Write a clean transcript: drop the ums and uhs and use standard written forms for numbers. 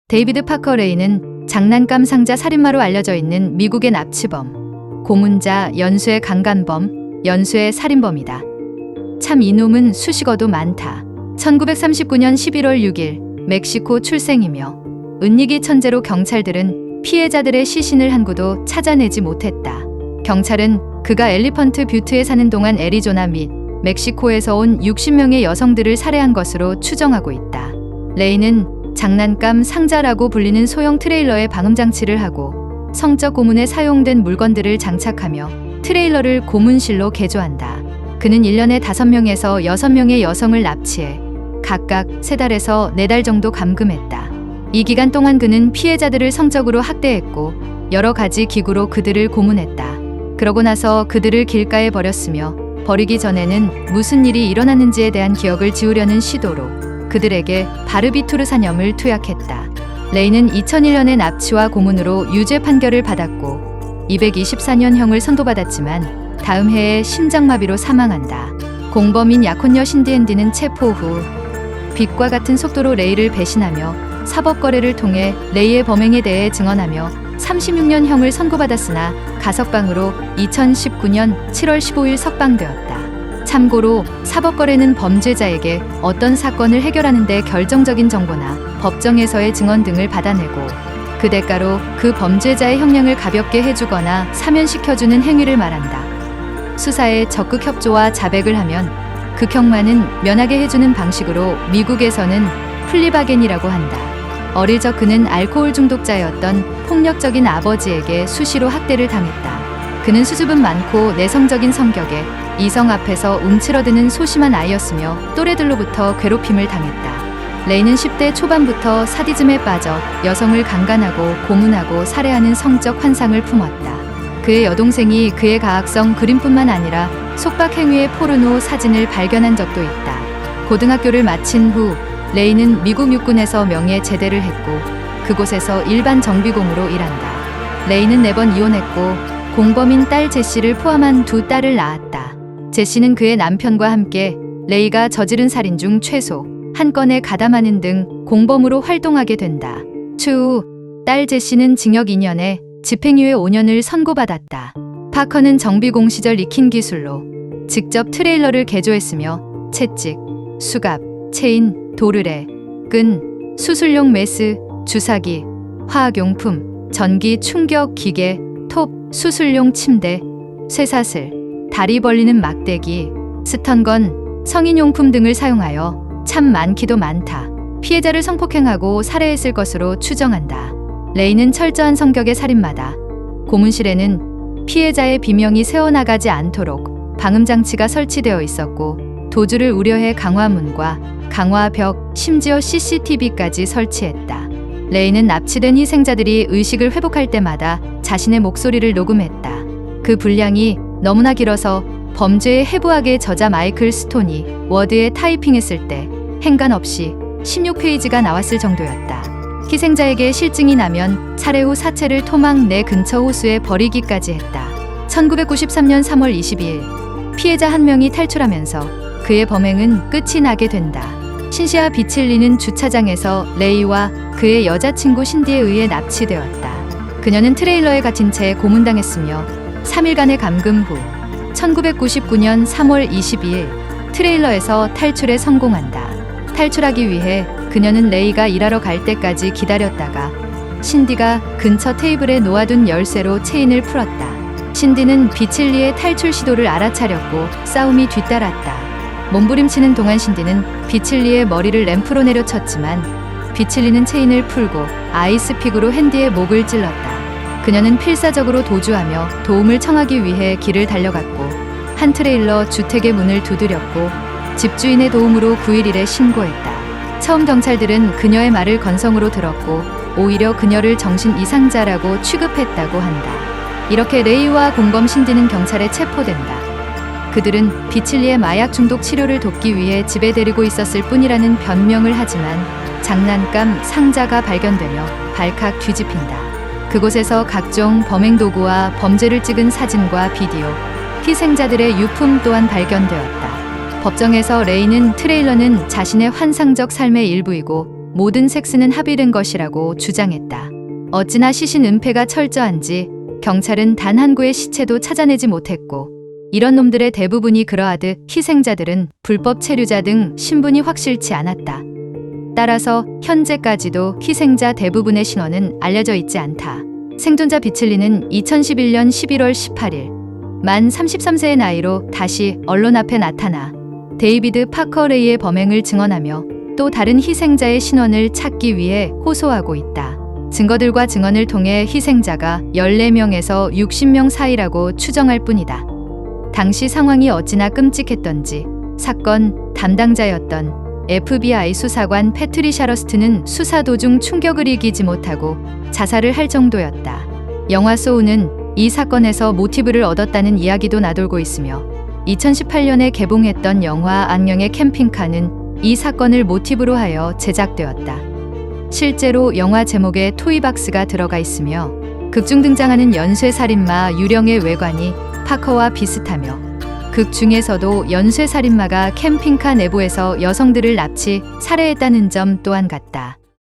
데이비드 파커 레이는 장난감 상자 살인마로 알려져 있는 미국의 납치범, 고문자, 연쇄 강간범, 연쇄 살인범이다. 참 이놈은 수식어도 많다. 1939년 11월 6일 멕시코 출생이며 은닉이 천재로 경찰들은 피해자들의 시신을 한 구도 찾아내지 못했다. 경찰은 그가 엘리펀트 뷰트에 사는 동안 애리조나 및 멕시코에서 온 60명의 여성들을 살해한 것으로 추정하고 있다. 레이는 장난감 상자라고 불리는 소형 트레일러에 방음장치를 하고 성적 고문에 사용된 물건들을 장착하며 트레일러를 고문실로 개조한다. 그는 1년에 5명에서 6명의 여성을 납치해 각각 3달에서 4달 정도 감금했다. 이 기간 동안 그는 피해자들을 성적으로 학대했고 여러 가지 기구로 그들을 고문했다. 그러고 나서 그들을 길가에 버렸으며 버리기 전에는 무슨 일이 일어났는지에 대한 기억을 지우려는 시도로 그들에게 바르비투르산염을 투약했다. 레이는 2001년에 납치와 고문으로 유죄 판결을 받았고 224년형을 선고받았지만 다음 해에 심장마비로 사망한다. 공범인 약혼녀 신디 앤디는 체포 후 빛과 같은 속도로 레이를 배신하며 사법거래를 통해 레이의 범행에 대해 증언하며 36년형을 선고받았으나 가석방으로 2019년 7월 15일 석방되었다. 참고로 사법거래는 범죄자에게 어떤 사건을 해결하는 데 결정적인 정보나 법정에서의 증언 등을 받아내고 그 대가로 그 범죄자의 형량을 가볍게 해주거나 사면시켜주는 행위를 말한다. 수사에 적극 협조와 자백을 하면 극형만은 면하게 해주는 방식으로 미국에서는 플리바겐이라고 한다. 어릴 적 그는 알코올 중독자였던 폭력적인 아버지에게 수시로 학대를 당했다. 그는 수줍음 많고 내성적인 성격에 이성 앞에서 움츠러드는 소심한 아이였으며 또래들로부터 괴롭힘을 당했다. 레이는 10대 초반부터 사디즘에 빠져 여성을 강간하고 고문하고 살해하는 성적 환상을 품었다. 그의 여동생이 그의 가학성 그림뿐만 아니라 속박 행위의 포르노 사진을 발견한 적도 있다. 고등학교를 마친 후 레이는 미국 육군에서 명예 제대를 했고 그곳에서 일반 정비공으로 일한다. 레이는 4번 이혼했고 공범인 딸 제시를 포함한 2딸을 낳았다. 제시는 그의 남편과 함께 레이가 저지른 살인 중 최소 1건에 가담하는 등 공범으로 활동하게 된다. 추후 딸 제시는 징역 2년에 집행유예 5년을 선고받았다. 파커는 정비공 시절 익힌 기술로 직접 트레일러를 개조했으며 채찍, 수갑, 체인, 도르래, 끈, 수술용 메스, 주사기, 화학용품, 전기 충격 기계, 톱, 수술용 침대, 쇠사슬, 다리 벌리는 막대기, 스턴건, 성인용품 등을 사용하여 참 많기도 많다. 피해자를 성폭행하고 살해했을 것으로 추정한다. 레이는 철저한 성격의 살인마다. 고문실에는 피해자의 비명이 새어나가지 않도록 방음장치가 설치되어 있었고 도주를 우려해 강화문과 강화벽, 심지어 CCTV까지 설치했다. 레이는 납치된 희생자들이 의식을 회복할 때마다 자신의 목소리를 녹음했다. 그 분량이 너무나 길어서 범죄의 해부학의 저자 마이클 스톤이 워드에 타이핑했을 때 행간 없이 16페이지가 나왔을 정도였다. 희생자에게 실증이 나면 살해 후 사체를 토막 내 근처 호수에 버리기까지 했다. 1993년 3월 22일 피해자 한 명이 탈출하면서 그의 범행은 끝이 나게 된다. 신시와 비칠리는 주차장에서 레이와 그의 여자친구 신디에 의해 납치되었다. 그녀는 트레일러에 갇힌 채 고문당했으며 3일간의 감금 후 1999년 3월 22일 트레일러에서 탈출에 성공한다. 탈출하기 위해 그녀는 레이가 일하러 갈 때까지 기다렸다가 신디가 근처 테이블에 놓아둔 열쇠로 체인을 풀었다. 신디는 비칠리의 탈출 시도를 알아차렸고 싸움이 뒤따랐다. 몸부림치는 동안 신디는 비칠리의 머리를 램프로 내려쳤지만 비칠리는 체인을 풀고 아이스픽으로 핸디의 목을 찔렀다. 그녀는 필사적으로 도주하며 도움을 청하기 위해 길을 달려갔고 한 트레일러 주택의 문을 두드렸고 집주인의 도움으로 911에 신고했다. 처음 경찰들은 그녀의 말을 건성으로 들었고 오히려 그녀를 정신 이상자라고 취급했다고 한다. 이렇게 레이와 공범 신디는 경찰에 체포된다. 그들은 비칠리의 마약 중독 치료를 돕기 위해 집에 데리고 있었을 뿐이라는 변명을 하지만 장난감 상자가 발견되며 발칵 뒤집힌다. 그곳에서 각종 범행 도구와 범죄를 찍은 사진과 비디오, 희생자들의 유품 또한 발견되었다. 법정에서 레이는 트레일러는 자신의 환상적 삶의 일부이고 모든 섹스는 합의된 것이라고 주장했다. 어찌나 시신 은폐가 철저한지 경찰은 단 한 구의 시체도 찾아내지 못했고, 이런 놈들의 대부분이 그러하듯 희생자들은 불법 체류자 등 신분이 확실치 않았다. 따라서 현재까지도 희생자 대부분의 신원은 알려져 있지 않다. 생존자 비틀리는 2011년 11월 18일 만 33세의 나이로 다시 언론 앞에 나타나 데이비드 파커 레이의 범행을 증언하며 또 다른 희생자의 신원을 찾기 위해 호소하고 있다. 증거들과 증언을 통해 희생자가 14명에서 60명 사이라고 추정할 뿐이다. 당시 상황이 어찌나 끔찍했던지 사건 담당자였던 FBI 수사관 패트리샤 러스트는 수사 도중 충격을 이기지 못하고 자살을 할 정도였다. 영화 소우는 이 사건에서 모티브를 얻었다는 이야기도 나돌고 있으며 2018년에 개봉했던 영화 악령의 캠핑카는 이 사건을 모티브로 하여 제작되었다. 실제로 영화 제목에 토이박스가 들어가 있으며 극중 등장하는 연쇄살인마 유령의 외관이 파커와 비슷하며 극 중에서도 연쇄살인마가 캠핑카 내부에서 여성들을 납치, 살해했다는 점 또한 같다.